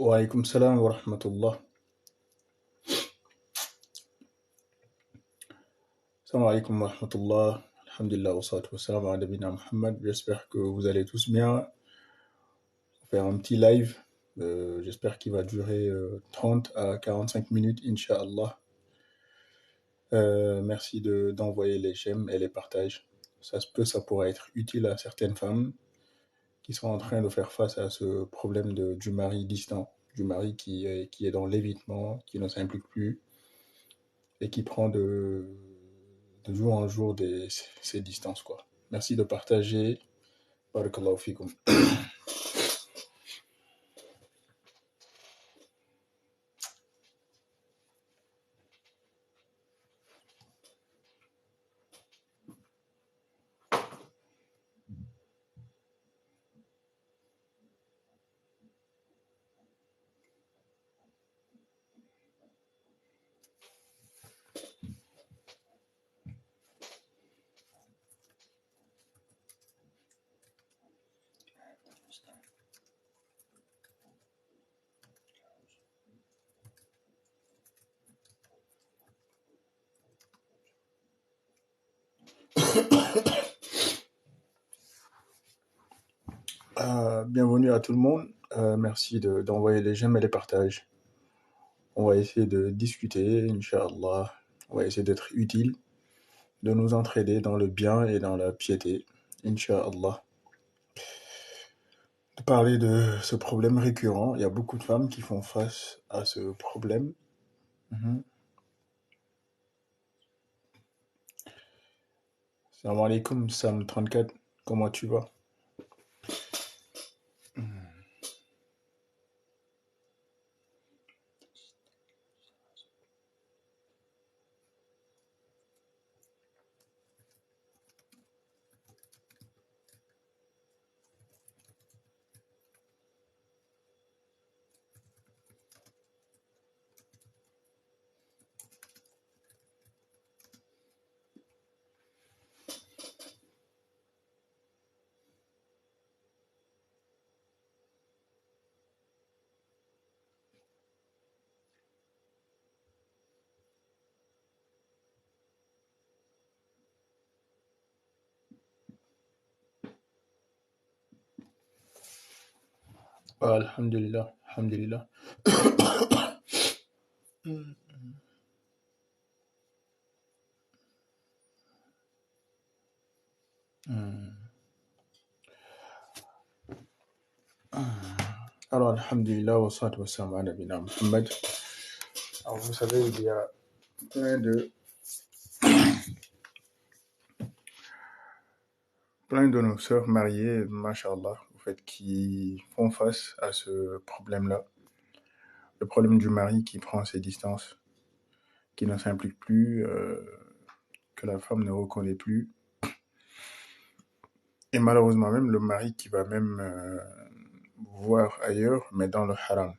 Wa alaykoum salam wa rahmatullah. Salam alaykoum wa rahmatullah. Alhamdulillah wa salatu wa salam ala nabina Muhammad. J'espère que vous allez tous bien. On va faire un petit live. J'espère qu'il va durer 30 à 45 minutes, Inch'Allah. Merci d'envoyer les j'aime et les partages. Ça pourrait être utile à certaines femmes qui sont en train de faire face à ce problème du mari distant, du mari qui est dans l'évitement, qui ne s'implique plus et qui prend de jour en jour ces distances, quoi. Merci de partager. Barakallahu fikum. Bienvenue à tout le monde. Merci d'envoyer les j'aime et les partages. On va essayer de discuter, Inch'Allah. On va essayer d'être utile, de nous entraider dans le bien et dans la piété, Inch'Allah. De parler de ce problème récurrent. Il y a beaucoup de femmes qui font face à ce problème. Salam alaikum, Sam34. Comment tu vas? Alhamdulillah, alhamdulillah. Alors, alhamdulillah, wa salatu wa salam ala nabina Muhammad. Alors, vous savez, il y a plein de nos sœurs mariées, mashallah, en fait, qui font face à ce problème-là. Le problème du mari qui prend ses distances, qui ne s'implique plus, que la femme ne reconnaît plus. Et malheureusement même, le mari qui va même voir ailleurs, mais dans le haram.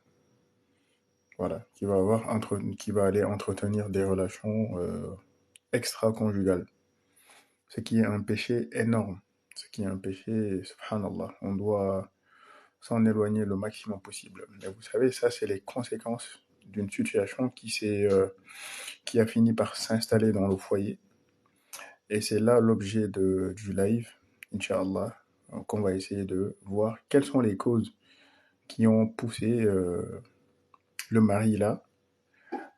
Voilà, qui va aller entretenir des relations extra-conjugales. Ce qui est un péché énorme. Ce qui est un péché, subhanallah. On doit s'en éloigner le maximum possible. Mais vous savez, ça, c'est les conséquences d'une situation qui a fini par s'installer dans le foyer. Et c'est là l'objet du live, Inch'Allah, qu'on va essayer de voir quelles sont les causes qui ont poussé le mari là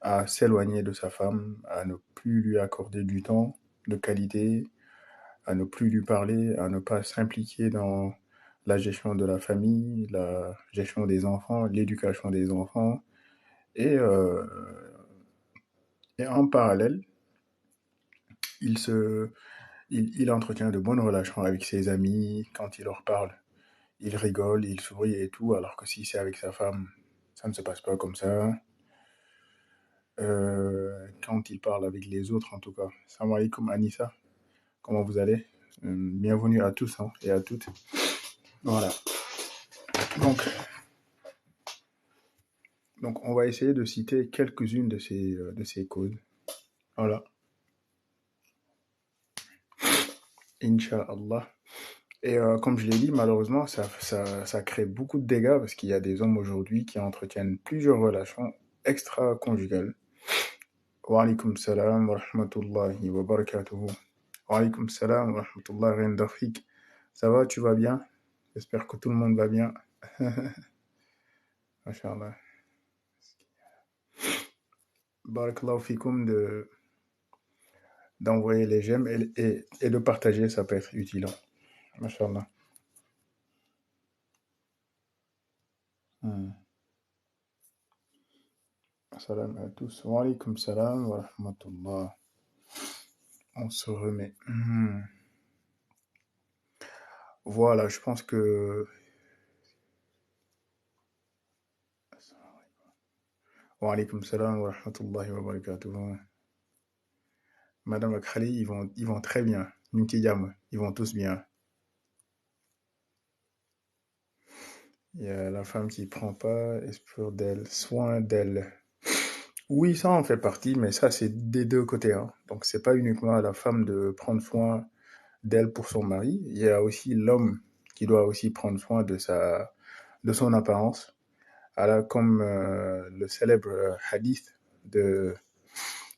à s'éloigner de sa femme, à ne plus lui accorder du temps de qualité, à ne plus lui parler, à ne pas s'impliquer dans la gestion de la famille, la gestion des enfants, l'éducation des enfants. Et en parallèle, il entretient de bonnes relations avec ses amis. Quand il leur parle, il rigole, il sourit et tout, alors que si c'est avec sa femme, ça ne se passe pas comme ça. Quand il parle avec les autres, en tout cas. Salam alaikum Anissa, comment vous allez? Bienvenue à tous et à toutes. Voilà. Donc on va essayer de citer quelques-unes de ces causes. Voilà. Inch'Allah. Et comme je l'ai dit, malheureusement, ça crée beaucoup de dégâts parce qu'il y a des hommes aujourd'hui qui entretiennent plusieurs relations extra-conjugales. Wa alaykoum salam wa rahmatullahi wa barakatuhu. Wa alaykoum salam wa rahmatullahi rien d'Afrique. Ça va, tu vas bien? J'espère que tout le monde va bien. Masha'Allah. Barakallahu fikoum d'envoyer les j'aime et de partager, ça peut être utile. Masha'Allah. Hmm. Salam à tous. Wa alaykoum salam wa rahmatullah. On se remet. Voilà, je pense que. Wa alaykoum salam wa rahmatullahi wa barakatuh. Madame Akhali, ils vont très bien. Nukiyam, ils vont tous bien. Il y a la femme qui prend pas esprit d'elle, soin d'elle. Oui, ça en fait partie, mais ça c'est des deux côtés, hein. Donc c'est pas uniquement à la femme de prendre soin d'elle pour son mari. Il y a aussi l'homme qui doit aussi prendre soin de son apparence. Alors, comme le célèbre hadith de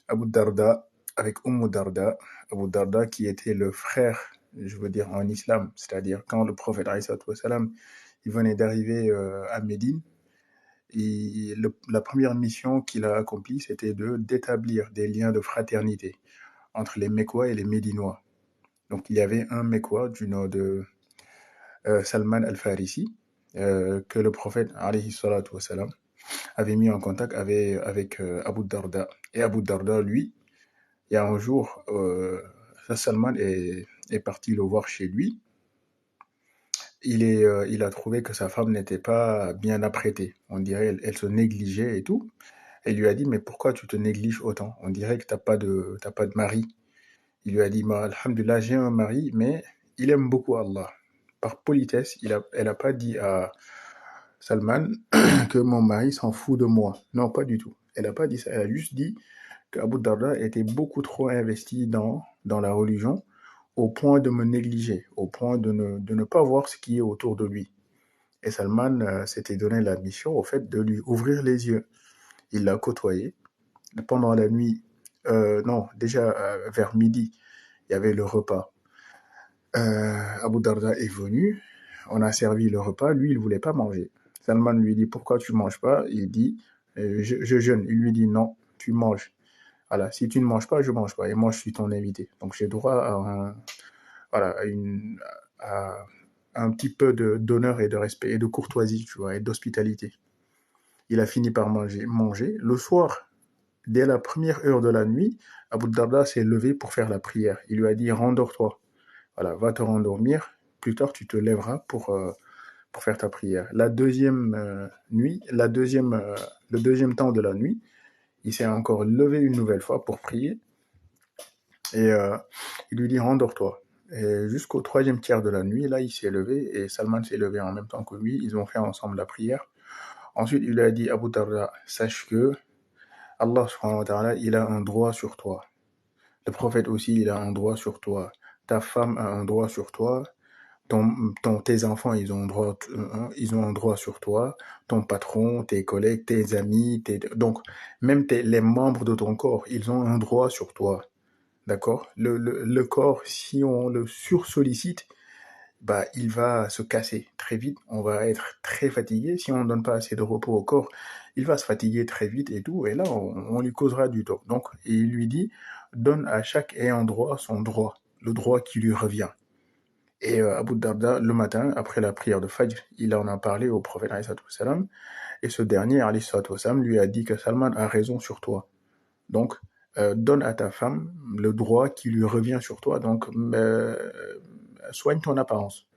Abu Darda avec Darda. Abu Darda qui était le frère, je veux dire en islam, c'est-à-dire quand le prophète alayhi salatu wassalam, il venait d'arriver à Médine, la première mission qu'il a accomplie, c'était d'établir des liens de fraternité entre les Mécois et les Médinois. Donc il y avait un Mécois du nom de Salman al-Farisi, que le prophète alayhi salatu wassalam, avait mis en contact avec Abu Darda. Et Abu Darda, lui, il y a un jour, Salman est parti le voir chez lui. Il a trouvé que sa femme n'était pas bien apprêtée. On dirait elle se négligeait et tout. Elle lui a dit, mais pourquoi tu te négliges autant? On dirait que t'as pas de mari. Il lui a dit, bah, alhamdulillah, j'ai un mari, mais il aime beaucoup Allah. Par politesse, elle a pas dit à Salman que mon mari s'en fout de moi. Non, pas du tout. Elle a pas dit ça. Elle a juste dit qu'Abu Darda était beaucoup trop investi dans la religion au point de me négliger, au point de ne pas voir ce qui est autour de lui. Et Salman s'était donné la mission, au fait, de lui ouvrir les yeux. Il l'a côtoyé. Pendant la nuit, non, déjà vers midi, il y avait le repas. Abu Darda est venu, on a servi le repas, lui, il ne voulait pas manger. Salman lui dit, pourquoi tu ne manges pas? Il dit, je jeûne. Il lui dit, non, tu manges. Voilà, si tu ne manges pas, je ne mange pas. Et moi, je suis ton invité. Donc, j'ai droit voilà, à un petit peu d'honneur et de respect et de courtoisie, tu vois, et d'hospitalité. Il a fini par manger. Le soir, dès la première heure de la nuit, Abu Darda s'est levé pour faire la prière. Il lui a dit, rendors-toi. Voilà, va te rendormir. Plus tard, tu te lèveras pour faire ta prière. La deuxième nuit, le deuxième temps de la nuit, il s'est encore levé une nouvelle fois pour prier. Et il lui dit, rendors-toi. Et jusqu'au troisième tiers de la nuit, là, il s'est levé et Salman s'est levé en même temps que lui. Ils ont fait ensemble la prière. Ensuite, il lui a dit, Abu Darda, sache que Allah subhanahu wa ta'ala, il a un droit sur toi. Le prophète aussi, il a un droit sur toi. Ta femme a un droit sur toi. Tes enfants, ils ont un droit sur toi. Ton patron, tes collègues, tes amis, donc même les membres de ton corps, ils ont un droit sur toi. D'accord? Le corps, si on le sursollicite, bah, il va se casser très vite. On va être très fatigué. Si on ne donne pas assez de repos au corps, il va se fatiguer très vite et tout. Et là, on lui causera du tort. Donc, il lui dit, donne à chaque ayant droit son droit, le droit qui lui revient. Et Abu Darda, le matin, après la prière de Fajr, il en a parlé au prophète, alayhi salatu wassalam, et ce dernier, alayhi salatu wassalam, lui a dit que Salman a raison sur toi. Donc, donne à ta femme le droit qui lui revient sur toi. Donc, soigne ton apparence.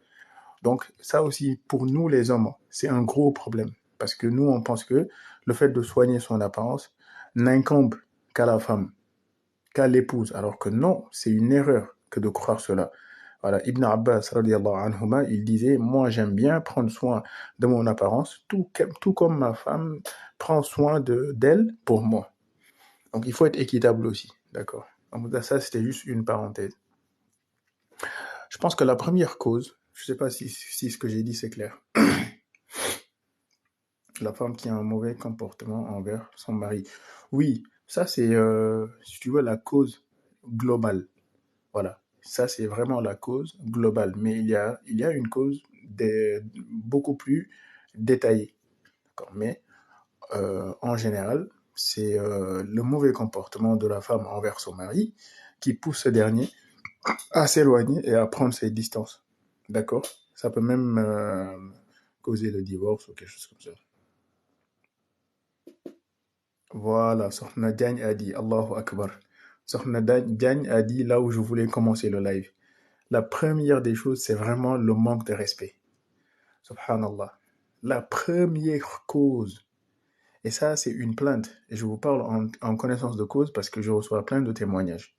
Donc, ça aussi, pour nous les hommes, c'est un gros problème. Parce que nous, on pense que le fait de soigner son apparence n'incombe qu'à la femme, qu'à l'épouse. Alors que non, c'est une erreur que de croire cela. Voilà, Ibn Abbas, radiallahu anhuma, il disait, moi j'aime bien prendre soin de mon apparence, tout comme ma femme prend soin d'elle pour moi. Donc il faut être équitable aussi, d'accord? Donc ça, c'était juste une parenthèse. Je pense que la première cause Je sais pas si ce que j'ai dit c'est clair. La femme qui a un mauvais comportement envers son mari. Oui, ça c'est, si tu veux, la cause globale. Voilà. Ça c'est vraiment la cause globale. Mais il y a une cause beaucoup plus détaillée. D'accord. Mais en général, c'est le mauvais comportement de la femme envers son mari qui pousse ce dernier à s'éloigner et à prendre ses distances. D'accord. Ça peut même causer le divorce ou quelque chose comme ça. Voilà, Sokhna Diagne a dit, Allahu Akbar. Sokhna Diagne a dit là où je voulais commencer le live. La première des choses, c'est vraiment le manque de respect. Subhanallah. La première cause. Et ça, c'est une plainte. Et je vous parle en connaissance de cause parce que je reçois plein de témoignages.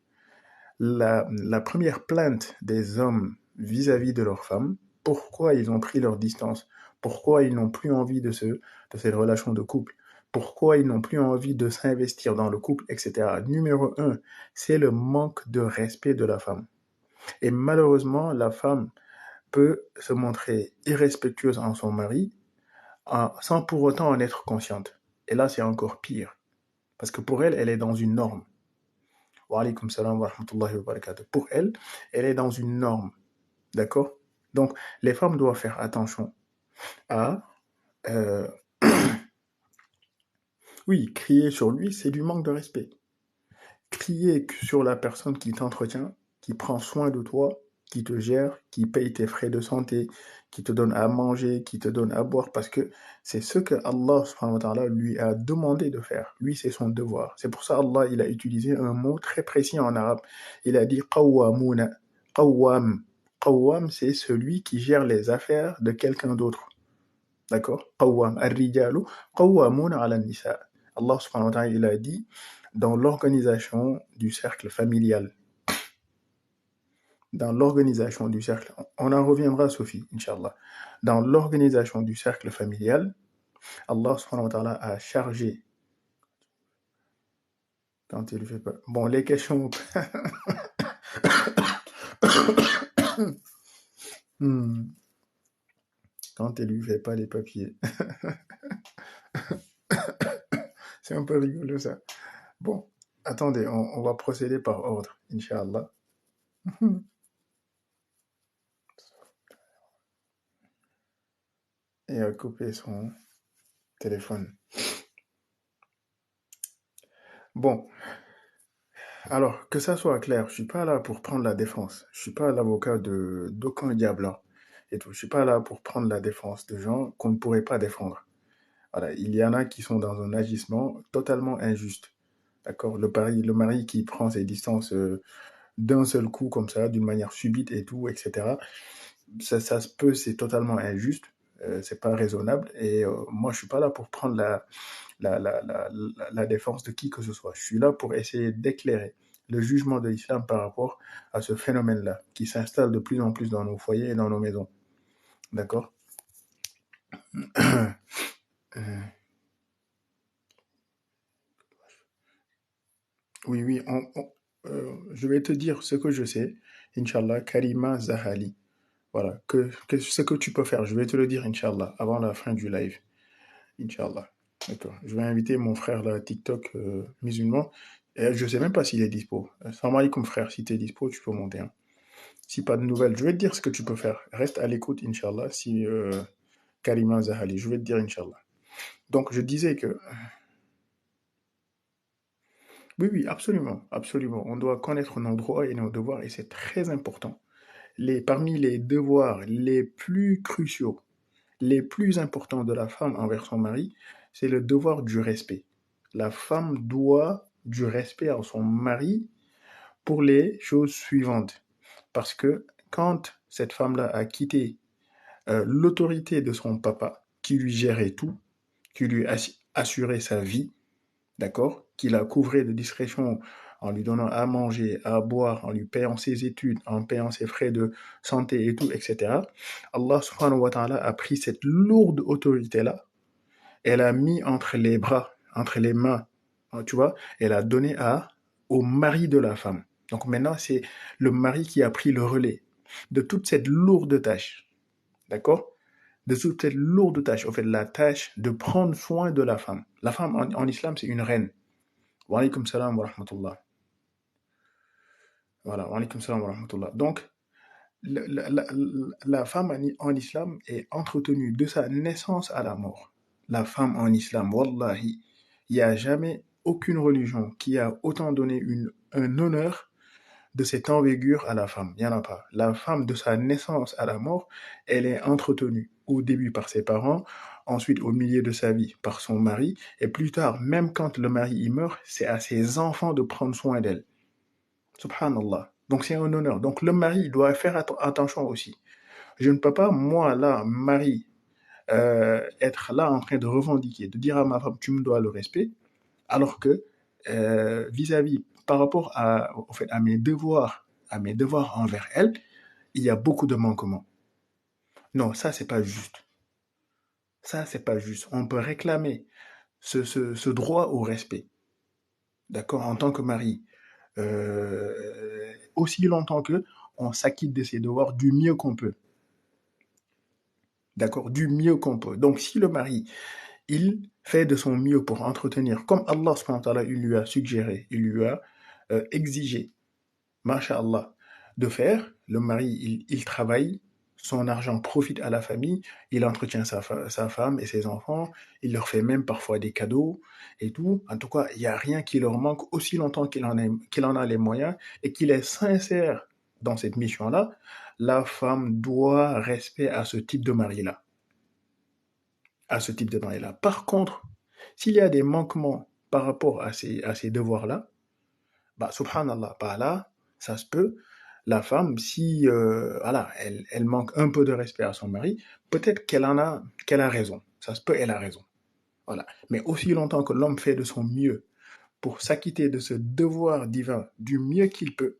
La première plainte des hommes vis-à-vis de leurs femmes, pourquoi ils ont pris leur distance, pourquoi ils n'ont plus envie de cette relation de couple, pourquoi ils n'ont plus envie de s'investir dans le couple, etc. Numéro un, c'est le manque de respect de la femme. Et malheureusement, la femme peut se montrer irrespectueuse en son mari sans pour autant en être consciente. Et là, c'est encore pire. Parce que pour elle, elle est dans une norme. Wa alaykoum salam wa rahmatullahi wa barakatuh. Pour elle, elle est dans une norme. D'accord. Donc, les femmes doivent faire attention à... euh, oui, crier sur lui, c'est du manque de respect. Crier sur la personne qui t'entretient, qui prend soin de toi, qui te gère, qui paye tes frais de santé, qui te donne à manger, qui te donne à boire, parce que c'est ce que Allah subhanahu wa ta'ala lui a demandé de faire. Lui, c'est son devoir. C'est pour ça Allah, il a utilisé un mot très précis en arabe. Il a dit qawwamuna, qawwam. Qawwam, c'est celui qui gère les affaires de quelqu'un d'autre. D'accord? Qawwam, ar-rijalu qawwamuna ala nisa. Allah subhanahu wa ta'ala, il a dit dans l'organisation du cercle familial. Dans l'organisation du cercle, on en reviendra, Sophie, Inch'Allah. Dans l'organisation du cercle familial, Allah subhanahu wa ta'ala a chargé, quand il fait pas... Bon, les questions... Quand il lui fait pas les papiers. C'est un peu rigolo, ça. Bon, attendez, on va procéder par ordre, Inch'Allah. Et à couper son téléphone. Bon, alors, que ça soit clair, je suis pas là pour prendre la défense. Je suis pas l'avocat d'aucun diable et tout. Je suis pas là pour prendre la défense de gens qu'on ne pourrait pas défendre. Voilà, il y en a qui sont dans un agissement totalement injuste. D'accord? Le mari qui prend ses distances d'un seul coup comme ça, d'une manière subite et tout, etc. Ça se peut, c'est totalement injuste. C'est pas raisonnable. Et moi, je suis pas là pour prendre la défense de qui que ce soit. Je suis là pour essayer d'éclairer le jugement de l'islam par rapport à ce phénomène-là, qui s'installe de plus en plus dans nos foyers et dans nos maisons. D'accord? Oui, oui, je vais te dire ce que je sais. Inch'Allah, Karima Zahali. Voilà, ce que tu peux faire, je vais te le dire, Inch'Allah, avant la fin du live. Inch'Allah. D'accord. Je vais inviter mon frère là, TikTok musulman. Et je sais même pas s'il est dispo. Salam alaikum frère, si tu es dispo, tu peux monter. Hein. Si pas de nouvelles, je vais te dire ce que tu peux faire. Reste à l'écoute, Inch'Allah, si Karima Zahali, je vais te dire, Inch'Allah. Donc, je disais que... Oui, oui, absolument, absolument. On doit connaître nos droits et nos devoirs, et c'est très important. Parmi les devoirs les plus cruciaux, les plus importants de la femme envers son mari, c'est le devoir du respect. La femme doit du respect à son mari pour les choses suivantes. Parce que quand cette femme-là a quitté l'autorité de son papa, qui lui gérait tout, qui lui assurait sa vie, d'accord, qui la couvrait de discrétion en lui donnant à manger, à boire, en lui payant ses études, en payant ses frais de santé et tout, etc. Allah subhanahu wa ta'ala a pris cette lourde autorité-là, elle a mis entre les bras, entre les mains, tu vois, elle a donné au mari de la femme. Donc maintenant, c'est le mari qui a pris le relais. de toute cette lourde tâche. D'accord? De toute cette lourde tâche. En fait, la tâche de prendre soin de la femme. La femme en islam, c'est une reine. Wa alaykum salam wa rahmatullah. Voilà, wa alaykum salam wa rahmatullah. Donc, la femme en islam est entretenue de sa naissance à la mort. La femme en islam, wallahi, il n'y a jamais aucune religion qui a autant donné un honneur de cette envergure à la femme. Il n'y en a pas. La femme, de sa naissance à la mort, elle est entretenue au début par ses parents, ensuite au milieu de sa vie par son mari, et plus tard, même quand le mari y meurt, c'est à ses enfants de prendre soin d'elle. Subhanallah. Donc c'est un honneur. Donc le mari doit faire attention aussi. Je ne peux pas, moi, là, mari, être là en train de revendiquer, de dire à ma femme, tu me dois le respect, alors que vis-à-vis, par rapport au fait, à mes devoirs envers elle, il y a beaucoup de manquements. Non, ça, c'est pas juste. Ça, c'est pas juste. On peut réclamer ce droit au respect, d'accord, en tant que mari, aussi longtemps que on s'acquitte de ses devoirs du mieux qu'on peut. D'accord, du mieux qu'on peut. Donc, si le mari, il fait de son mieux pour entretenir, comme Allah subhanahu wa ta'ala, il lui a suggéré, il lui a exigé, masha'Allah, de faire, le mari, il travaille, son argent profite à la famille, il entretient sa femme et ses enfants, il leur fait même parfois des cadeaux et tout. En tout cas, il n'y a rien qui leur manque aussi longtemps qu'il en a les moyens et qu'il est sincère dans cette mission-là. La femme doit respect à ce type de mari-là. À ce type de mari-là. Par contre, s'il y a des manquements par rapport à ces devoirs-là, bah, subhanallah, bah là, ça se peut. La femme, si voilà, elle manque un peu de respect à son mari, peut-être qu'elle a raison. Ça se peut, elle a raison. Voilà. Mais aussi longtemps que l'homme fait de son mieux pour s'acquitter de ce devoir divin du mieux qu'il peut,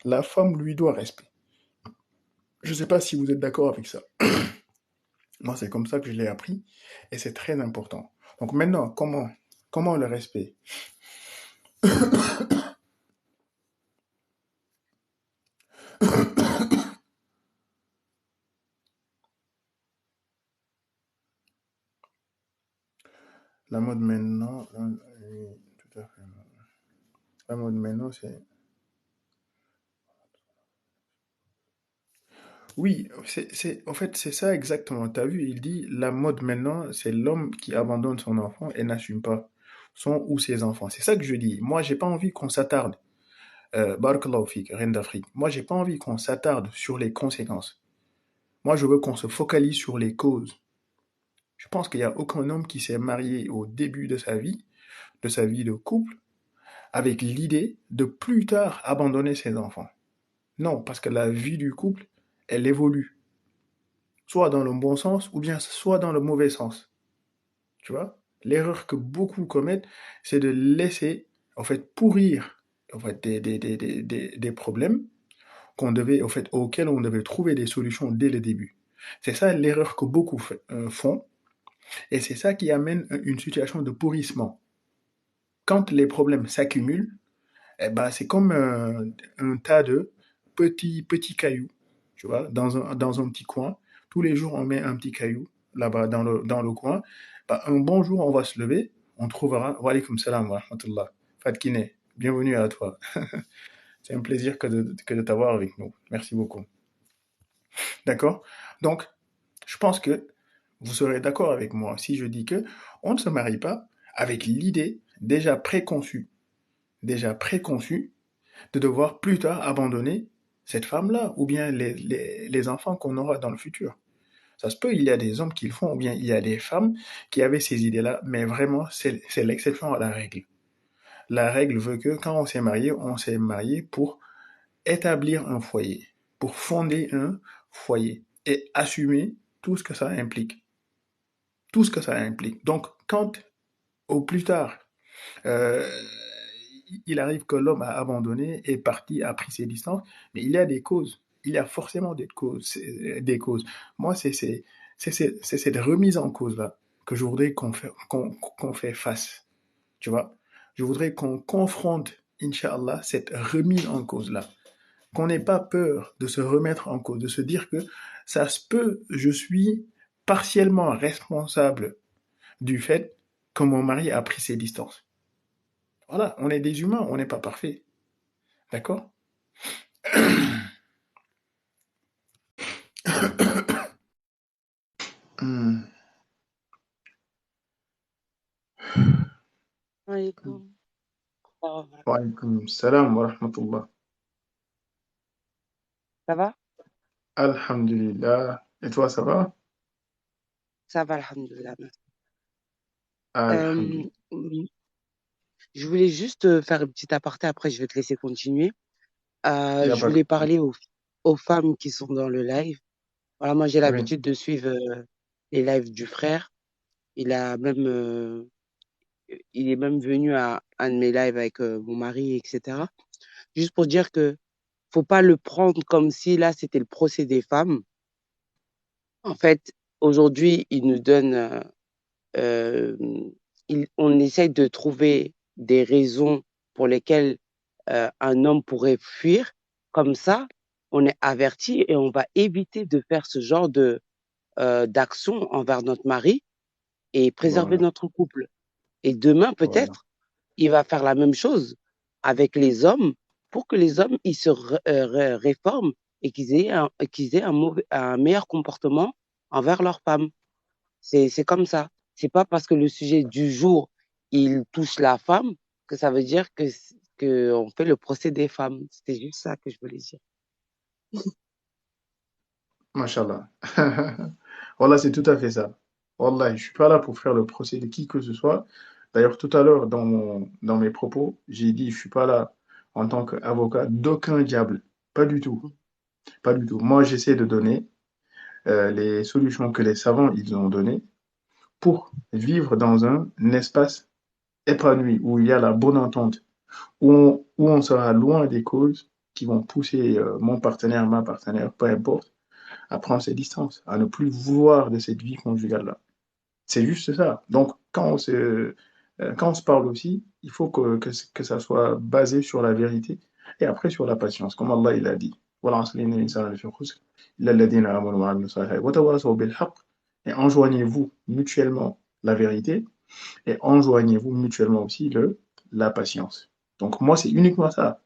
la femme lui doit respect. Je ne sais pas si vous êtes d'accord avec ça. Moi, c'est comme ça que je l'ai appris et c'est très important. Donc maintenant, comment le respect? La mode maintenant, oui, tout à fait. La mode maintenant, c'est... Oui, en fait, c'est ça exactement. T'as vu, il dit, la mode maintenant, c'est l'homme qui abandonne son enfant et n'assume pas son ou ses enfants. C'est ça que je dis. Moi, j'ai pas envie qu'on s'attarde, barakallahu fik, reine d'Afrique. Moi, j'ai pas envie qu'on s'attarde sur les conséquences. Moi, je veux qu'on se focalise sur les causes. Je pense qu'il y a aucun homme qui s'est marié au début de sa vie de couple, avec l'idée de plus tard abandonner ses enfants. Non, parce que la vie du couple, elle évolue. Soit dans le bon sens, ou bien soit dans le mauvais sens. Tu vois? L'erreur que beaucoup commettent, c'est de laisser, en fait, pourrir, en fait, des problèmes auxquels on devait trouver des solutions dès le début. C'est ça l'erreur que beaucoup font, et c'est ça qui amène une situation de pourrissement. Quand les problèmes s'accumulent, eh ben, c'est comme un tas de petits cailloux, tu vois, dans un petit coin. Tous les jours, on met un petit caillou là-bas dans le coin. Bah, un bon jour, on va se lever, on trouvera. Wa alaykoum salam wa rahmatullah. Fatkine, bienvenue à toi. C'est un plaisir que de t'avoir avec nous. Merci beaucoup. D'accord? Donc, je pense que vous serez d'accord avec moi si je dis que on ne se marie pas avec l'idée déjà préconçue de devoir plus tard abandonner cette femme-là, ou bien les enfants qu'on aura dans le futur. Ça se peut, il y a des hommes qui le font, ou bien il y a des femmes qui avaient ces idées-là, mais vraiment, c'est l'exception à la règle. La règle veut que quand on s'est marié pour établir un foyer, pour fonder un foyer et assumer tout ce que ça implique. Tout ce que ça implique. Donc, quand au plus tard, euh, il arrive que l'homme a abandonné, est parti, a pris ses distances, mais il y a des causes. Il y a forcément des causes. Des causes. Moi, c'est cette remise en cause-là que je voudrais qu'on fait face. Tu vois? Je voudrais qu'on confronte, Inch'Allah, cette remise en cause-là. qu'on n'ait pas peur de se remettre en cause, de se dire que ça se peut, je suis partiellement responsable du fait que mon mari a pris ses distances. Voilà, on est des humains, on n'est pas parfait. D'accord? Hmm. Alaikum. Wa alaykoum salam wa rahmatullah. Ça va? Alhamdulillah. Et toi, ça va? Ça va, alhamdoulilah. Euh, Alhamdulillah. je voulais juste faire une petite aparté, après je vais te laisser continuer. Il n'y a Je pas de voulais problème. parler aux femmes qui sont dans le live. Voilà, moi j'ai Oui, l'habitude de suivre les lives du frère. Il a même, il est même venu à un de mes lives avec mon mari, etc. Juste pour dire que faut pas le prendre comme si là c'était le procès des femmes. En fait, aujourd'hui, il nous donne euh, on essaye de trouver des raisons pour lesquelles un homme pourrait fuir. Comme ça, on est averti et on va éviter de faire ce genre de d'action envers notre mari et préserver voilà, notre couple. Et demain, voilà. peut-être, il va faire la même chose avec les hommes pour que les hommes ils se réforment et qu'ils aient un meilleur comportement envers leurs femmes. C'est comme ça. C'est pas parce que le sujet du jour, il touche la femme que ça veut dire que on fait le procès des femmes. C'était juste ça que je voulais dire. Mashallah. Voilà, c'est tout à fait ça. Wallah, je suis pas là pour faire le procès de qui que ce soit. D'ailleurs, tout à l'heure, dans mes propos, j'ai dit, je suis pas là en tant qu'avocat d'aucun diable. Pas du tout. Pas du tout. Moi, j'essaie de donner les solutions que les savants, ils ont données pour vivre dans un espace épanoui, où il y a la bonne entente, où on sera loin des causes qui vont pousser mon partenaire, ma partenaire, peu importe, à prendre ses distances, à ne plus vouloir de cette vie conjugale-là. C'est juste ça. Donc, quand on se parle aussi, il faut que ça soit basé sur la vérité et après sur la patience, comme Allah il a dit. والعصر إن الإنسان لفي خسر إلا الذين آمنوا وعملوا الصالحات وتواصوا بالحق. Et enjoignez-vous mutuellement la vérité et enjoignez-vous mutuellement aussi la patience. Donc moi, c'est uniquement ça.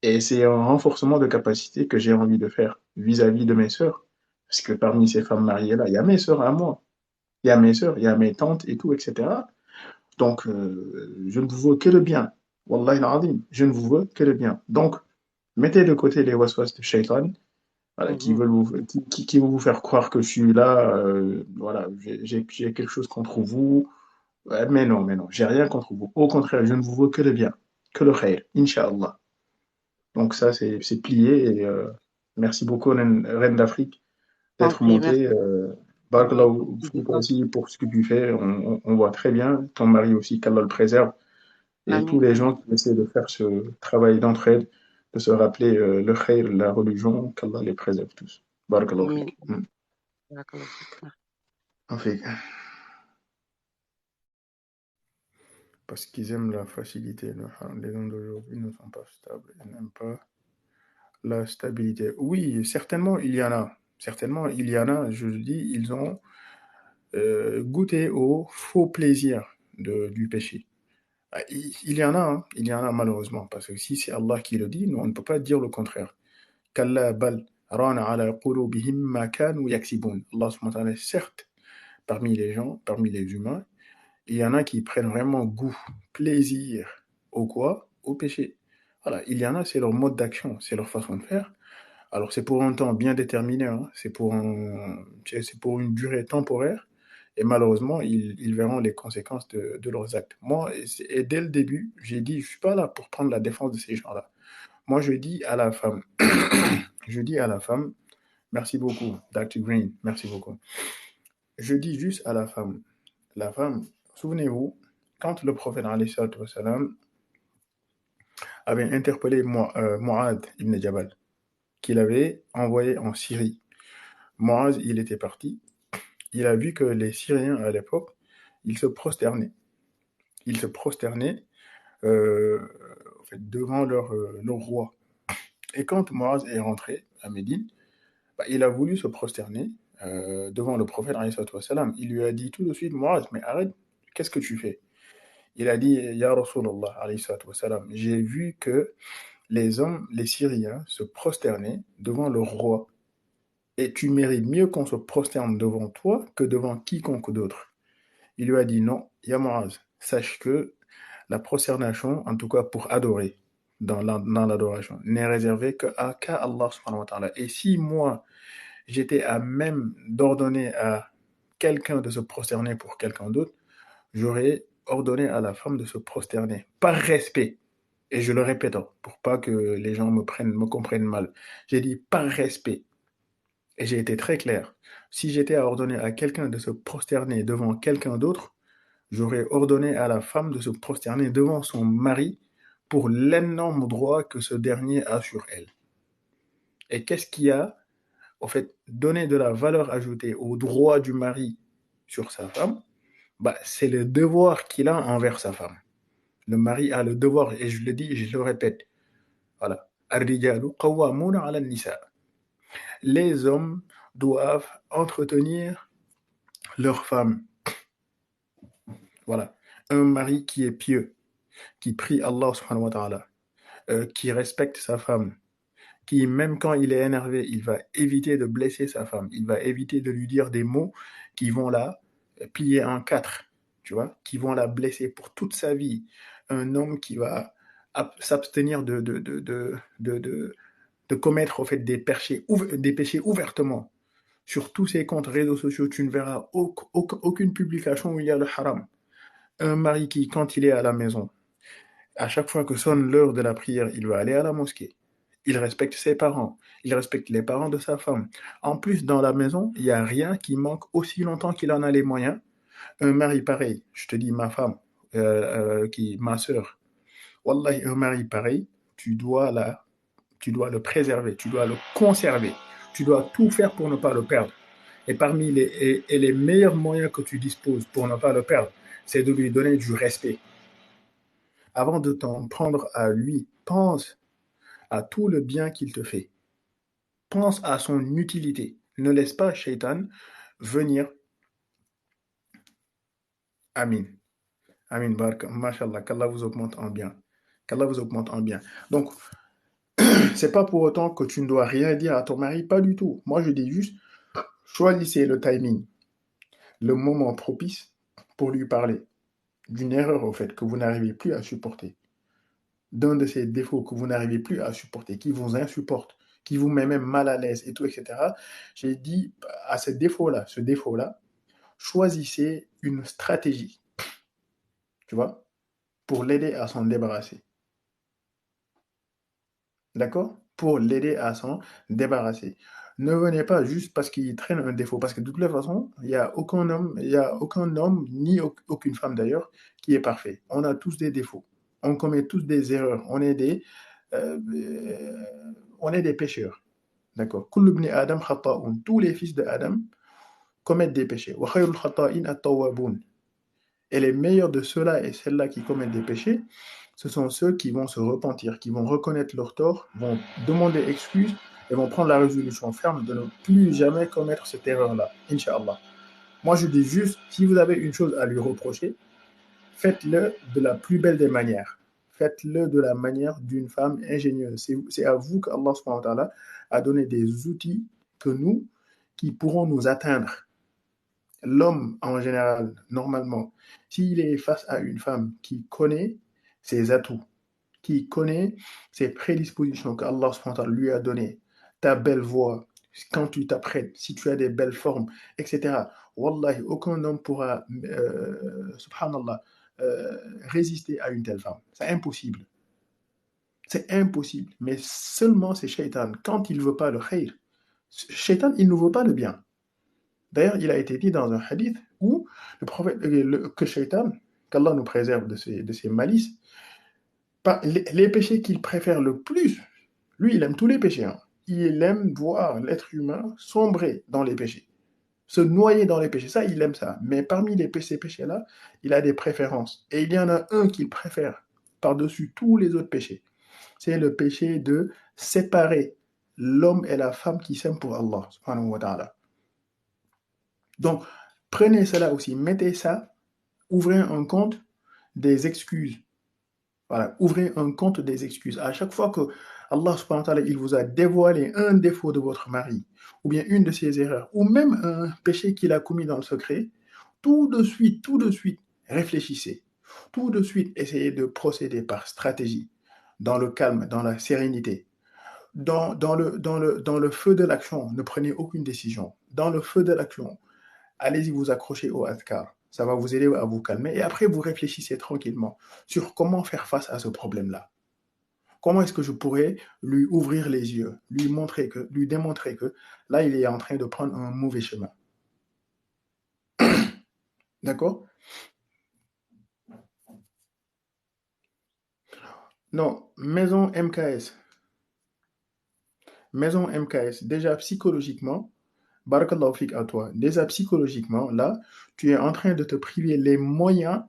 Et c'est un renforcement de capacité que j'ai envie de faire vis-à-vis de mes sœurs. Parce que parmi ces femmes mariées-là, il y a mes sœurs à moi, il y a mes sœurs, il y a mes tantes et tout, etc. Donc, je ne vous veux que le bien. Wallahi al-azim, je ne vous veux que le bien. Donc, mettez de côté les waswas de shaitan, voilà, Mhm. qui vont vous faire croire que je suis là, voilà, j'ai quelque chose contre vous. Ouais, mais non, j'ai rien contre vous. Au contraire, je ne vous veux que le bien, que le khair, Inch'Allah. Donc ça, c'est plié. Et merci beaucoup, Reine d'Afrique, T'en d'être prie, merci. montée. Merci Barakallahu beaucoup. fik aussi pour ce que tu fais. On voit très bien. Ton mari aussi, qu'Allah le préserve. Et tous Amin, les gens amin, qui essaient de faire ce travail d'entraide, de se rappeler le khair, la religion, qu'Allah les préserve tous. Barakallahu amin. fik. Barakallahu fik. En fait, parce qu'ils aiment la facilité. Les gens d'aujourd'hui ne sont pas stables. Ils n'aiment pas la stabilité. Oui, certainement, il y en a. Certainement, il y en a, je le dis, ils ont goûté au faux plaisir du péché. Ah, il y en a, hein, il y en a malheureusement, parce que si c'est Allah qui le dit, nous, on ne peut pas dire le contraire. Kalla bal rana ala qulubihim ma kanu yaksibun. Allah subhanahu wa ta'ala, certes, parmi les gens, parmi les humains, il y en a qui prennent vraiment goût, plaisir au quoi? Au péché. Voilà, il y en a, c'est leur mode d'action, c'est leur façon de faire. Alors c'est pour un temps bien déterminé, hein, c'est pour une durée temporaire, et malheureusement, ils verront les conséquences de leurs actes. Moi, et dès le début, j'ai dit, je suis pas là pour prendre la défense de ces gens-là. Moi, je dis à la femme, je dis à la femme, merci beaucoup, Dr. Green, merci beaucoup. Je dis juste à la femme, souvenez-vous, quand le prophète alayhi salatu wassalam, avait interpellé Mu'ad ibn Jabal, qu'il avait envoyé en Syrie. Mu'az, il était parti. Il a vu que les Syriens, à l'époque, ils se prosternaient. Ils se prosternaient euh, en fait, devant leur roi. Et quand Muaz est rentré à Médine, bah, il a voulu se prosterner devant le prophète, alayhi salatu wassalam. Il lui a dit tout de suite, Muaz, mais arrête, qu'est-ce que tu fais? Il a dit, Ya Rasulallah, alayhi salatu wassalam, j'ai vu que les hommes, les Syriens, se prosternaient devant leur roi. Et tu mérites mieux qu'on se prosterne devant toi que devant quiconque d'autre. Il lui a dit, non, Ya Muaz, sache que la prosternation, en tout cas pour adorer, dans l'adoration, n'est réservée qu'à Allah subhanahu wa ta'ala. Et si moi, j'étais à même d'ordonner à quelqu'un de se prosterner pour quelqu'un d'autre, j'aurais ordonné à la femme de se prosterner, par respect. Et je le répète, hein, pour pas que les gens me comprennent mal. J'ai dit par respect. Et j'ai été très clair. Si j'étais à ordonner à quelqu'un de se prosterner devant quelqu'un d'autre, j'aurais ordonné à la femme de se prosterner devant son mari pour l'énorme droit que ce dernier a sur elle. Et qu'est-ce qui a, en fait, donné de la valeur ajoutée au droit du mari sur sa femme? Bah, c'est le devoir qu'il a envers sa femme. Le mari a le devoir, et je le dis et je le répète, voilà. Ar-rijalu qawwamuna 'ala an-nisa. Les hommes doivent entretenir leur femme. Voilà. Un mari qui est pieux, qui prie Allah subhanahu wa ta'ala, qui respecte sa femme, qui, même quand il est énervé, il va éviter de blesser sa femme, il va éviter de lui dire des mots qui vont la plier en quatre, tu vois, qui vont la blesser pour toute sa vie. Un homme qui va s'abstenir de commettre en fait, des péchés ouvertement. Sur tous ses comptes réseaux sociaux, tu ne verras aucune publication où il y a le haram. Un mari qui, quand il est à la maison, à chaque fois que sonne l'heure de la prière, il va aller à la mosquée. Il respecte ses parents. Il respecte les parents de sa femme. En plus, dans la maison, il n'y a rien qui manque aussi longtemps qu'il en a les moyens. Un mari pareil, je te dis ma femme, ma sœur, Wallahi, un mari pareil, tu dois le préserver, tu dois le conserver. Tu dois tout faire pour ne pas le perdre. Et parmi les meilleurs moyens que tu disposes pour ne pas le perdre, c'est de lui donner du respect. Avant de t'en prendre à lui, pense à tout le bien qu'il te fait. Pense à son utilité. Ne laisse pas Shaitan venir. Amin. Amin. Baraka. Mashallah. Qu'Allah vous augmente en bien. Qu'Allah vous augmente en bien. Donc, c'est pas pour autant que tu ne dois rien dire à ton mari. Pas du tout. Moi, je dis juste, choisissez le timing, le moment propice pour lui parler d'une erreur, au fait, que vous n'arrivez plus à supporter. D'un de ces défauts que vous n'arrivez plus à supporter, qui vous insupporte, qui vous met même mal à l'aise et tout, etc. J'ai dit à ce défaut-là, choisissez une stratégie, tu vois, pour l'aider à s'en débarrasser. D'accord? Pour l'aider à s'en débarrasser. Ne venez pas juste parce qu'il traîne un défaut, parce que de toute façon, il y a aucun homme, ni aucune femme d'ailleurs, qui est parfait. On a tous des défauts. On commet tous des erreurs. Euh, on est des pécheurs. D'accord? Kullu ibn Adam khata'un. Tous les fils de Adam commettent des péchés. Wa khayrul khata'in at-tawwabun. Et les meilleurs de ceux-là et celles-là qui commettent des péchés, ce sont ceux qui vont se repentir, qui vont reconnaître leur tort, vont demander excuse et vont prendre la résolution ferme de ne plus jamais commettre cette erreur-là, Inch'Allah. Moi, je dis juste, si vous avez une chose à lui reprocher, faites-le de la plus belle des manières. Faites-le de la manière d'une femme ingénieuse. C'est à vous qu'Allah subhanahu wa ta'ala a donné des outils que nous, qui pourront nous atteindre. L'homme, en général, normalement, s'il est face à une femme qui connaît ses atouts, qui connaît ses prédispositions qu'Allah subhanahu wa ta'ala lui a données, ta belle voix, quand tu t'apprêtes, si tu as des belles formes, etc. Wallahi, aucun homme pourra, subhanallah, résister à une telle femme. C'est impossible. C'est impossible. Mais seulement c'est Shaitan. Quand il ne veut pas le khayr, Shaitan, il ne veut pas le bien. D'ailleurs, il a été dit dans un hadith où le prophète, que Shaitan, qu'Allah nous préserve de ses malices, les péchés qu'il préfère le plus, lui, il aime tous les péchés. Hein. Il aime voir l'être humain sombrer dans les péchés, se noyer dans les péchés. Ça, il aime ça. Mais parmi ces péchés-là, il a des préférences. Et il y en a un qu'il préfère par-dessus tous les autres péchés. C'est le péché de séparer l'homme et la femme qui s'aiment pour Allah, subhanahu wa ta'ala. Donc, prenez cela aussi, mettez ça, ouvrez un compte des excuses. Voilà, ouvrez un compte des excuses. À chaque fois que Allah subhanahu wa ta'ala, il vous a dévoilé un défaut de votre mari, ou bien une de ses erreurs, ou même un péché qu'il a commis dans le secret, tout de suite, réfléchissez. Tout de suite, essayez de procéder par stratégie, dans le calme, dans la sérénité. Dans le feu de l'action, ne prenez aucune décision. Dans le feu de l'action, allez-y vous accrocher au adhkar. Ça va vous aider à vous calmer. Et après, vous réfléchissez tranquillement sur comment faire face à ce problème-là. Comment est-ce que je pourrais lui ouvrir les yeux, lui démontrer que là, il est en train de prendre un mauvais chemin. D'accord? Non, maison MKS. Maison MKS, déjà psychologiquement, barakallahu fik à toi, déjà psychologiquement, là, tu es en train de te priver les moyens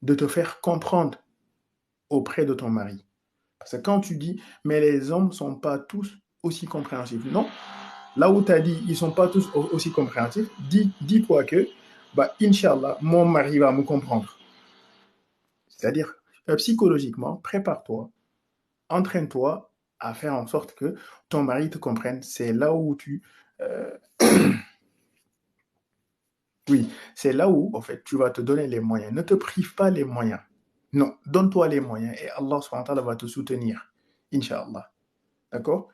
de te faire comprendre auprès de ton mari. Parce que quand tu dis, mais les hommes ne sont pas tous aussi compréhensifs. Non, là où tu as dit, ils ne sont pas tous aussi compréhensifs, dis-toi que, bah, Inch'Allah, mon mari va me comprendre. C'est-à-dire, psychologiquement, prépare-toi, entraîne-toi à faire en sorte que ton mari te comprenne. C'est là où euh, oui, c'est là où, en fait, tu vas te donner les moyens. Ne te prive pas les moyens. Non, donne-toi les moyens et Allah subhanahu wa ta'ala va te soutenir. Inch'Allah. D'accord?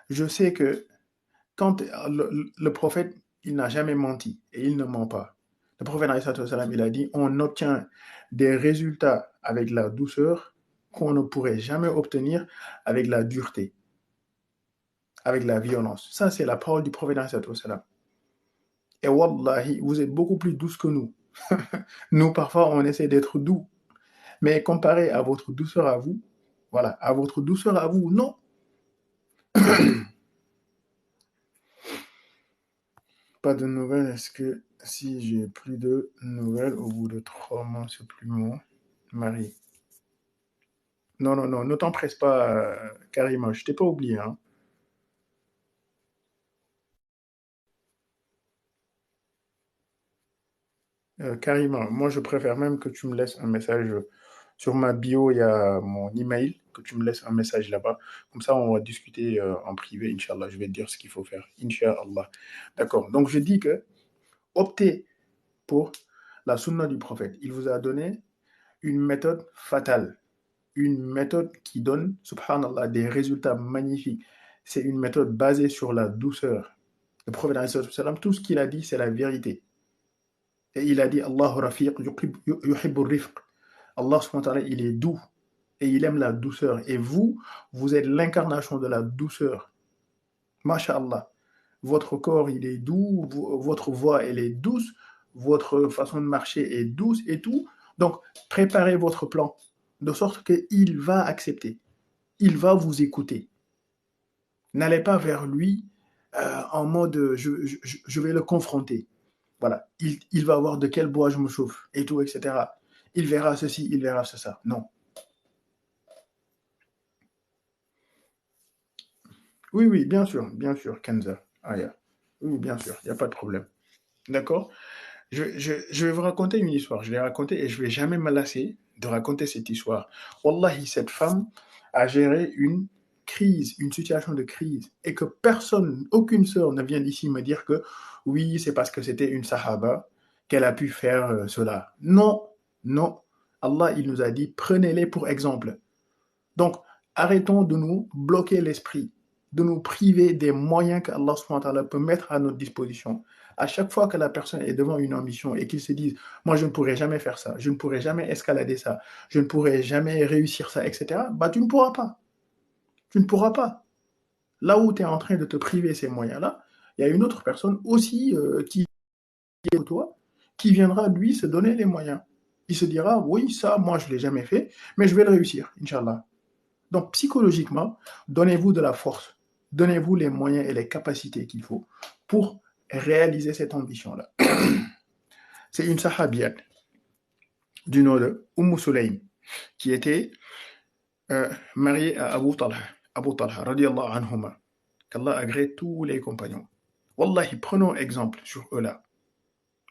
Je sais que quand le prophète, il n'a jamais menti et il ne ment pas. Le prophète, alayhi salatu wassalam, il a dit, on obtient des résultats avec la douceur qu'on ne pourrait jamais obtenir avec la dureté, avec la violence. Ça, c'est la parole du prophète, alayhi salatu wassalam. Et wallahi, vous êtes beaucoup plus douce que nous. Nous, parfois, on essaie d'être doux. Mais comparé à votre douceur à vous, voilà, à votre douceur à vous, non. Pas de nouvelles. Est-ce que si j'ai plus de nouvelles au bout de 3 mois, c'est plus mon mari? Non, non, non, ne t'empresse pas, Karima, je t'ai pas oublié, hein. Karima, moi je préfère même que tu me laisses un message sur ma bio, il y a mon email, que tu me laisses un message là-bas. Comme ça, on va discuter en privé, Inch'Allah. Je vais te dire ce qu'il faut faire, Inch'Allah. D'accord. Donc je dis que optez pour la sunna du prophète. Il vous a donné une méthode fatale, une méthode qui donne, subhanallah, des résultats magnifiques. C'est une méthode basée sur la douceur. Le prophète, alayhi salatu wassalam, tout ce qu'il a dit, c'est la vérité. Et il a dit, Allahu rafiq yuhibbu rifq. Allah subhanahu wa ta'ala, il est doux et il aime la douceur. Et vous, vous êtes l'incarnation de la douceur. Masha'Allah. Votre corps, il est doux, votre voix, elle est douce, votre façon de marcher est douce et tout. Donc, préparez votre plan de sorte qu'il va accepter. Il va vous écouter. N'allez pas vers lui en mode je vais le confronter. Voilà, il va voir de quel bois je me chauffe et tout, etc. Il verra ceci, il verra ça. Non. Oui, oui, bien sûr, Kenza. Aya. Oui, bien sûr, il n'y a pas de problème. D'accord? Je vais vous raconter une histoire. Je l'ai racontée et je ne vais jamais me lasser de raconter cette histoire. Wallahi, cette femme a géré une crise, une situation de crise, et que personne, aucune sœur ne vient d'ici me dire que oui, c'est parce que c'était une sahaba qu'elle a pu faire cela. Non, non. Allah, il nous a dit, prenez-les pour exemple. Donc, arrêtons de nous bloquer l'esprit, de nous priver des moyens qu'Allah subhanahu wa ta'ala peut mettre à notre disposition. À chaque fois que la personne est devant une ambition et qu'il se dise, moi je ne pourrai jamais faire ça, je ne pourrai jamais escalader ça, je ne pourrai jamais réussir ça, etc., bah tu ne pourras pas. Tu ne pourras pas. Là où tu es en train de te priver ces moyens-là, il y a une autre personne aussi qui est toi, qui viendra lui se donner les moyens. Il se dira, oui, ça, moi je ne l'ai jamais fait, mais je vais le réussir, Inch'Allah. Donc, psychologiquement, donnez-vous de la force, donnez-vous les moyens et les capacités qu'il faut pour réaliser cette ambition-là. C'est une sahabienne du nom de Sulaym qui était marié à Abu Talha, radiallahu anhuma, qu'Allah agrée tous les compagnons. Wallahi, prenons exemple sur eux-là.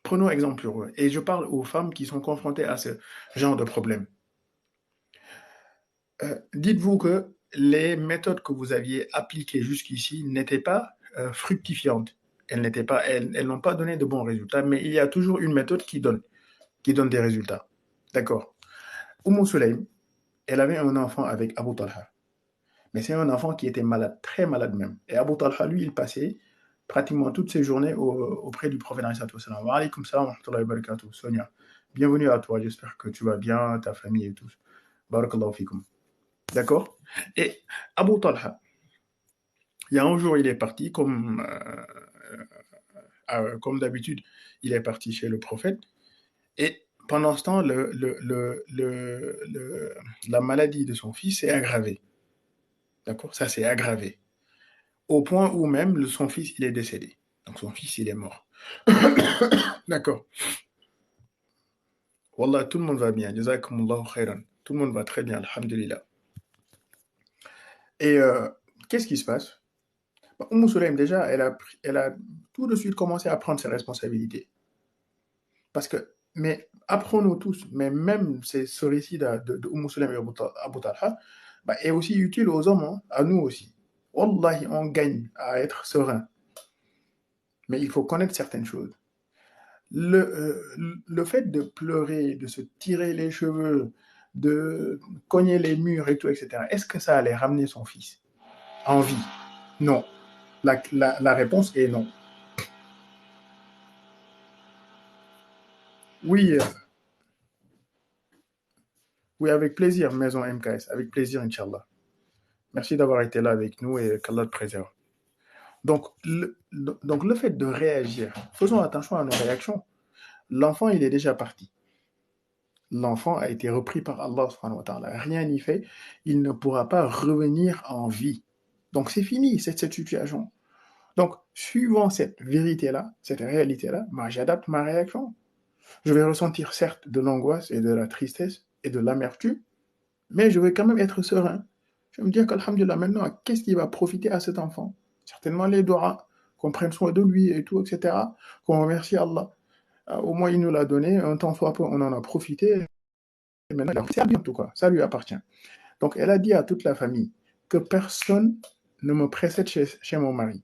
Prenons exemple sur eux. Et je parle aux femmes qui sont confrontées à ce genre de problème. Dites-vous que les méthodes que vous aviez appliquées jusqu'ici n'étaient pas fructifiantes. Elles n'ont pas donné de bons résultats, mais il y a toujours une méthode qui donne des résultats. D'accord. Sulaym, elle avait un enfant avec Abu Talha. Mais c'est un enfant qui était malade, très malade même. Et Abu Talha, lui, il passait pratiquement toutes ses journées auprès du prophète. Wa alaykum salam wa rahmatullahi wa barakatuh. Sonia, bienvenue à toi. J'espère que tu vas bien, ta famille et tout. Barakallahu fikum. D'accord. Et Abu Talha, il y a un jour, il est parti, comme d'habitude, il est parti chez le prophète. Et pendant ce temps, la maladie de son fils s'est aggravée. D'accord. Ça s'est aggravé. Au point où même son fils, il est décédé. Donc son fils, il est mort. D'accord. Wallah, tout le monde va bien. Jazakumullahu khairan. Tout le monde va très bien, alhamdulillah. Et qu'est-ce qui se passe? Sulaym, déjà, elle a tout de suite commencé à prendre ses responsabilités. Parce que, mais apprenons tous, mais même ce récit de Sulaym et Abu Talha est aussi utile aux hommes, hein, à nous aussi. Wallahi, on gagne à être serein. Mais il faut connaître certaines choses. Le fait de pleurer, de se tirer les cheveux, de cogner les murs et tout, etc., est-ce que ça allait ramener son fils en vie? Non. La réponse est non. Oui, oui, avec plaisir, Maison MKS, avec plaisir, Inch'Allah. Merci d'avoir été là avec nous et qu'Allah te préserve. Donc, le fait de réagir, faisons attention à nos réactions. L'enfant, il est déjà parti. L'enfant a été repris par Allah subhanahu wa ta'ala. Rien n'y fait. Il ne pourra pas revenir en vie. Donc c'est fini, cette situation. Donc, suivant cette vérité-là, cette réalité-là, j'adapte ma réaction. Je vais ressentir certes de l'angoisse et de la tristesse et de l'amertume, mais je vais quand même être serein. Je vais me dire qu'alhamdulillah, maintenant, qu'est-ce qui va profiter à cet enfant? Certainement les doigts, qu'on prenne soin de lui et tout, etc. Qu'on remercie Allah. Au moins, il nous l'a donné, un temps soit peu, on en a profité. Et maintenant, c'est à lui en tout cas, ça lui appartient. Donc, elle a dit à toute la famille que personne ne me précède chez mon mari.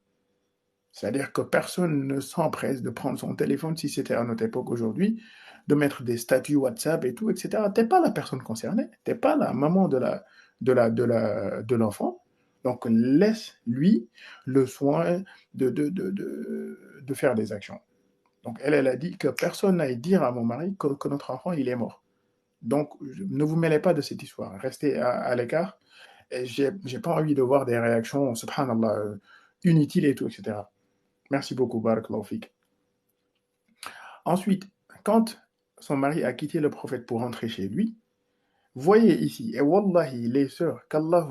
C'est-à-dire que personne ne s'empresse de prendre son téléphone, si c'était à notre époque aujourd'hui, de mettre des statuts WhatsApp et tout, etc. T'es pas la personne concernée, t'es pas la maman de l'enfant. Donc, laisse-lui le soin de faire des actions. Donc, elle a dit que personne n'aille dire à mon mari que notre enfant, il est mort. Donc, ne vous mêlez pas de cette histoire. Restez à l'écart. Et j'ai pas envie de voir des réactions, subhanallah, inutiles et tout, etc. Merci beaucoup, barakallahu fik. Ensuite, quand son mari a quitté le prophète pour rentrer chez lui, voyez ici, et wallahi, les sœurs, qu'Allah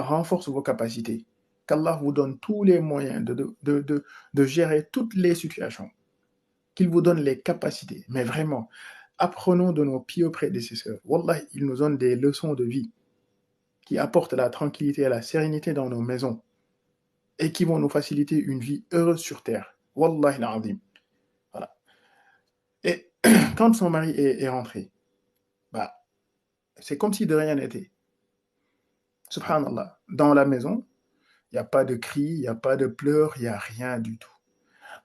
renforce vos capacités, qu'Allah vous donne tous les moyens de gérer toutes les situations, qu'il vous donne les capacités. Mais vraiment, apprenons de nos pieux prédécesseurs. Wallahi, ils nous donnent des leçons de vie qui apportent la tranquillité et la sérénité dans nos maisons et qui vont nous faciliter une vie heureuse sur terre. Wallahi l'azim. Voilà. Et quand son mari est rentré, bah, c'est comme si de rien n'était. Subhanallah. Dans la maison, il n'y a pas de cris, il n'y a pas de pleurs, il n'y a rien du tout.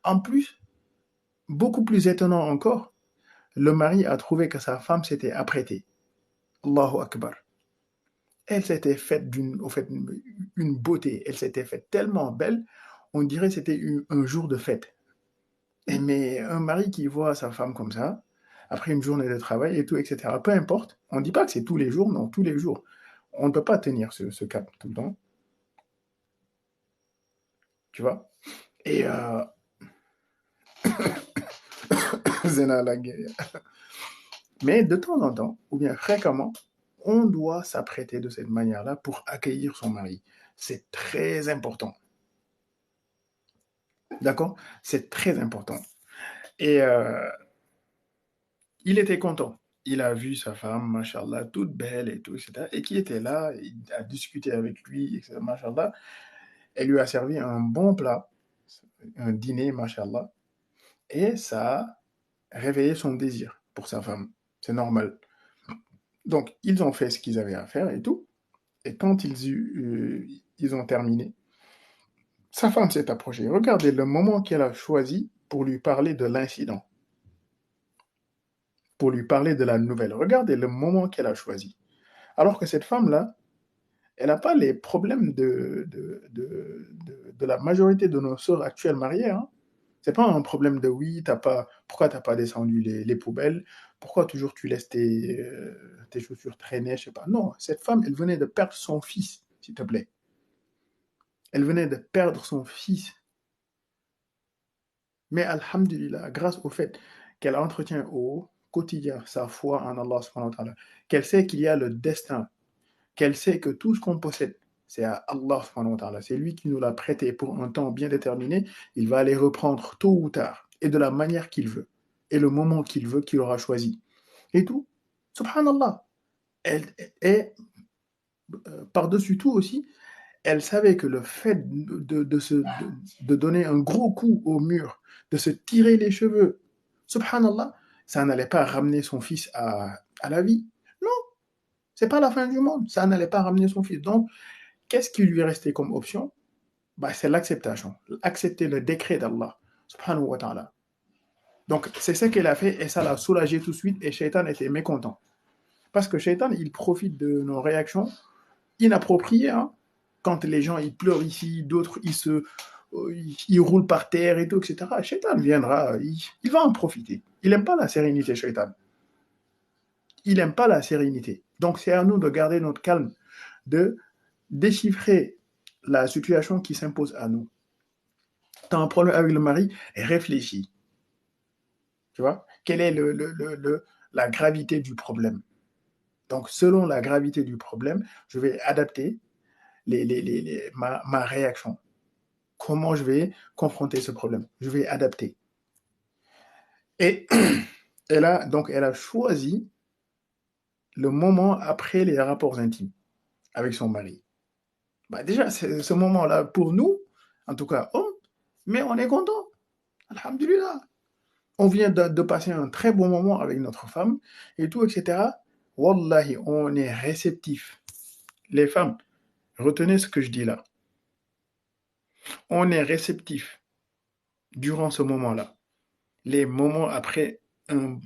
En plus, beaucoup plus étonnant encore, le mari a trouvé que sa femme s'était apprêtée. Allahu Akbar. Elle s'était faite une beauté, elle s'était faite tellement belle, on dirait que c'était un jour de fête. Mais un mari qui voit sa femme comme ça, après une journée de travail et tout, etc., peu importe, on ne dit pas que c'est tous les jours, non, tous les jours. On ne peut pas tenir ce cap tout le temps, tu vois. Et Zena la guerre. Mais de temps en temps, ou bien fréquemment, on doit s'apprêter de cette manière-là pour accueillir son mari. C'est très important. D'accord? C'est très important. Et il était content. il a vu sa femme, machallah, toute belle et tout, etc. Et qui était là, il a discuté avec lui, etc. Machallah. Elle lui a servi un bon plat, un dîner, machallah. Et ça a réveillé son désir pour sa femme. C'est normal. Donc, ils ont fait ce qu'ils avaient à faire et tout. Et quand ils ont terminé, sa femme s'est approchée. Regardez le moment qu'elle a choisi pour lui parler de l'incident, pour lui parler de la nouvelle. Regardez le moment qu'elle a choisi. Alors que cette femme-là, elle n'a pas les problèmes de la majorité de nos sœurs actuelles mariées. Hein. C'est pas un problème de oui, pourquoi t'as pas descendu les poubelles, pourquoi toujours tu laisses tes chaussures traîner, je sais pas. Non, cette femme, elle venait de perdre son fils, s'il te plaît. Elle venait de perdre son fils. Mais alhamdulillah, grâce au fait qu'elle entretient au quotidien sa foi en Allah subhanahu wa ta'ala, qu'elle sait qu'il y a le destin, qu'elle sait que tout ce qu'on possède, c'est à Allah subhanahu wa ta'ala. C'est lui qui nous l'a prêté pour un temps bien déterminé. Il va aller reprendre tôt ou tard et de la manière qu'il veut et le moment qu'il veut, qu'il aura choisi. Et tout, subhanallah. Et par-dessus tout aussi, elle savait que le fait de donner un gros coup au mur, de se tirer les cheveux, subhanallah, ça n'allait pas ramener son fils à la vie. Non, c'est pas la fin du monde. Ça n'allait pas ramener son fils. Donc, qu'est-ce qui lui restait comme option? Bah, c'est l'acceptation. Accepter le décret d'Allah, subhanahu wa ta'ala. Donc, c'est ce qu'elle a fait et ça l'a soulagé tout de suite et Shaitan était mécontent. Parce que Shaitan, il profite de nos réactions inappropriées. Hein. Quand les gens, ils pleurent ici, d'autres, ils roulent par terre et tout, etc. Shaitan viendra, il va en profiter. Il n'aime pas la sérénité, Shaitan. Il n'aime pas la sérénité. Donc, c'est à nous de garder notre calme, de déchiffrer la situation qui s'impose à nous. Tu as un problème avec le mari, réfléchis. Tu vois? Quelle est la gravité du problème? Donc, selon la gravité du problème, je vais adapter ma réaction. Comment je vais confronter ce problème? Je vais adapter. Et elle a choisi le moment après les rapports intimes avec son mari. Bah déjà, ce moment-là, pour nous, en tout cas, hommes, mais on est content. Alhamdulillah. On vient de passer un très bon moment avec notre femme et tout, etc. Wallahi, on est réceptif. Les femmes, retenez ce que je dis là. On est réceptif durant ce moment-là. Les moments après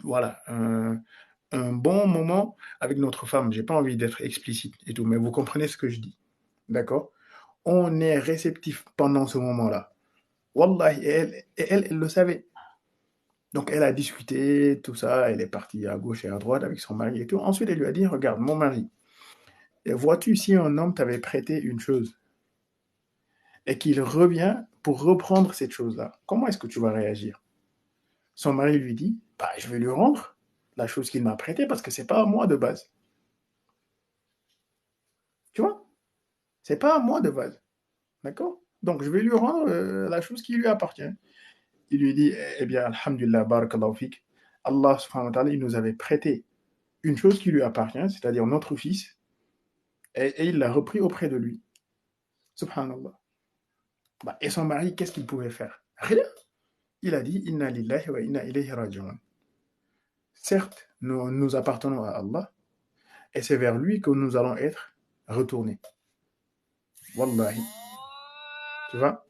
voilà, un bon moment avec notre femme. J'ai pas envie d'être explicite et tout, mais vous comprenez ce que je dis. D'accord? On est réceptif pendant ce moment-là. Wallahi, elle le savait. Donc elle a discuté, tout ça, elle est partie à gauche et à droite avec son mari et tout. Ensuite, elle lui a dit, regarde, mon mari, vois-tu si un homme t'avait prêté une chose et qu'il revient pour reprendre cette chose-là, comment est-ce que tu vas réagir? Son mari lui dit, bah, je vais lui rendre la chose qu'il m'a prêtée parce que c'est pas à moi de base. Tu vois? C'est pas à moi de base. D'accord? Donc je vais lui rendre la chose qui lui appartient. Il lui dit, eh bien, alhamdulillah, barakallahu fik, Allah subhanahu wa ta'ala, il nous avait prêté une chose qui lui appartient, c'est-à-dire notre fils, et il l'a repris auprès de lui. Subhanallah. Bah, et son mari, qu'est-ce qu'il pouvait faire? Rien. Il a dit, Inna lillahi wa inna ilayhi raji'un. Certes, nous appartenons à Allah, et c'est vers lui que nous allons être retournés. Wallahi. Tu vois?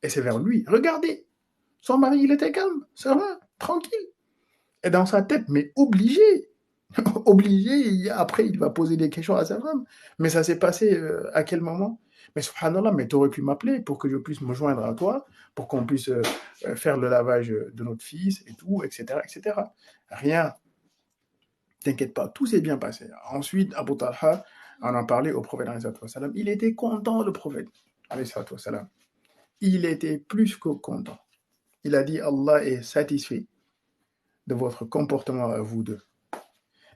Et c'est vers lui. Regardez, son mari, il était calme, serein, tranquille. Et dans sa tête, mais obligé. Obligé, après il va poser des questions à sa femme. Mais ça s'est passé à quel moment? Mais subhanallah, mais tu aurais pu m'appeler pour que je puisse me joindre à toi, pour qu'on puisse faire le lavage de notre fils et tout, etc., etc. Rien, t'inquiète pas, tout s'est bien passé. Ensuite, Abu Talha en a parlé au prophète, il était content, le prophète, il était plus que content. Il a dit, Allah est satisfait de votre comportement à vous deux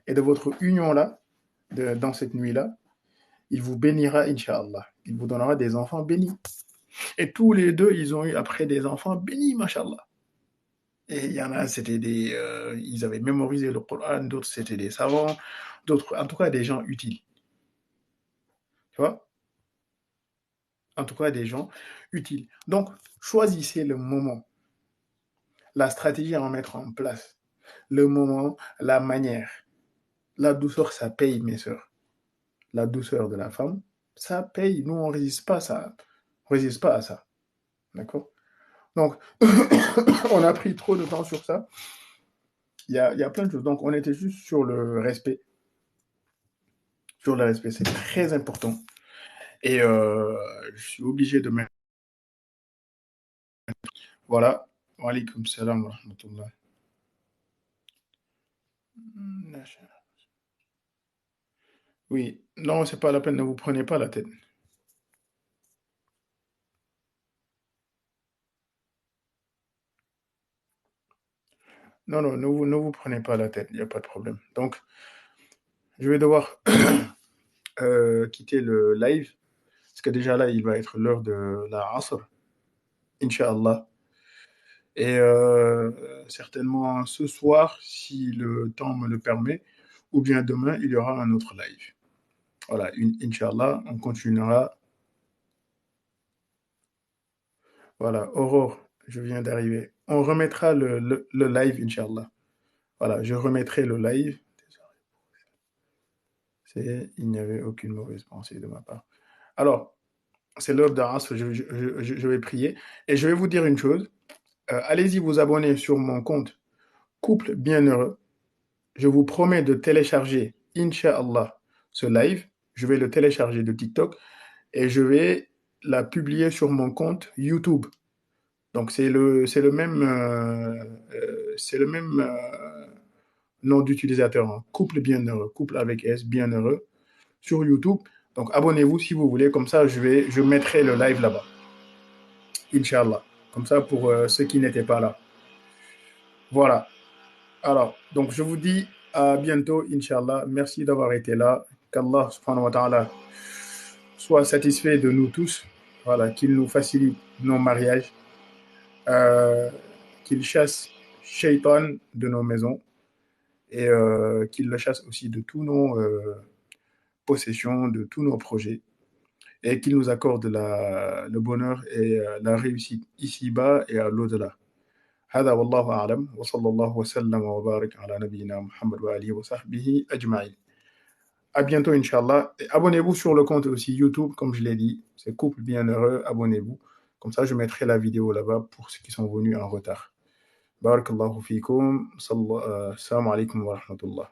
et de votre union-là, dans cette nuit-là. Il vous bénira, Inch'Allah. Il vous donnera des enfants bénis. Et tous les deux, ils ont eu après des enfants bénis, mashallah. Et il y en a, c'était ils avaient mémorisé le Coran, d'autres c'était des savants, d'autres, en tout cas des gens utiles, tu vois? En tout cas des gens utiles. Donc, choisissez le moment, la stratégie à en mettre en place, le moment, la manière. La douceur, ça paye, mes sœurs. La douceur de la femme, ça paye. Nous, on ne résiste pas à ça. On résiste pas à ça. D'accord? Donc, on a pris trop de temps sur ça. Il y a plein de choses. Donc, on était juste sur le respect. Sur le respect, c'est très important. Et je suis obligé de mettre. Voilà. Wa alaykoum salam wa rahmatullah. Oui. Non, c'est pas la peine, ne vous prenez pas la tête. Non, non, ne vous prenez pas la tête, il n'y a pas de problème. Donc, je vais devoir quitter le live, parce que déjà là, il va être l'heure de la Asr, Inch'Allah. Et certainement ce soir, si le temps me le permet, ou bien demain, il y aura un autre live. Voilà, Inch'Allah, on continuera. Voilà, Aurore, je viens d'arriver. On remettra le live, Inch'Allah. Voilà, je remettrai le live. Il n'y avait aucune mauvaise pensée de ma part. Alors, c'est l'heure d'Asr, je vais prier. Et je vais vous dire une chose. Allez-y vous abonner sur mon compte Couple Bienheureux. Je vous promets de télécharger, Inch'Allah, ce live. Je vais le télécharger de TikTok et je vais la publier sur mon compte YouTube. Donc c'est le même nom d'utilisateur, hein. Couple Bienheureux, couple avec S, Bienheureux, sur YouTube. Donc abonnez-vous si vous voulez, comme ça je mettrai le live là-bas. Inch'Allah. Comme ça pour ceux qui n'étaient pas là. Voilà. Alors, donc je vous dis à bientôt, Inch'Allah. Merci d'avoir été là. Qu'Allah subhanahu wa ta'ala soit satisfait de nous tous. Voilà, qu'il nous facilite nos mariages. Qu'il chasse Shaitan de nos maisons. Et qu'il le chasse aussi de tous nos possessions, de tous nos projets. Et qu'il nous accorde le bonheur et la réussite ici-bas et à l'au-delà. هذا والله أعلم وصلى الله وسلم وبارك على نبينا محمد وآله وصحبه أجمعين. À bientôt, Inch'Allah. Et abonnez-vous sur le compte aussi YouTube, comme je l'ai dit. C'est Couple Bienheureux. Abonnez-vous. Comme ça, je mettrai la vidéo là-bas pour ceux qui sont venus en retard. Barakallahu fikum. Salam alaikum wa rahmatullah.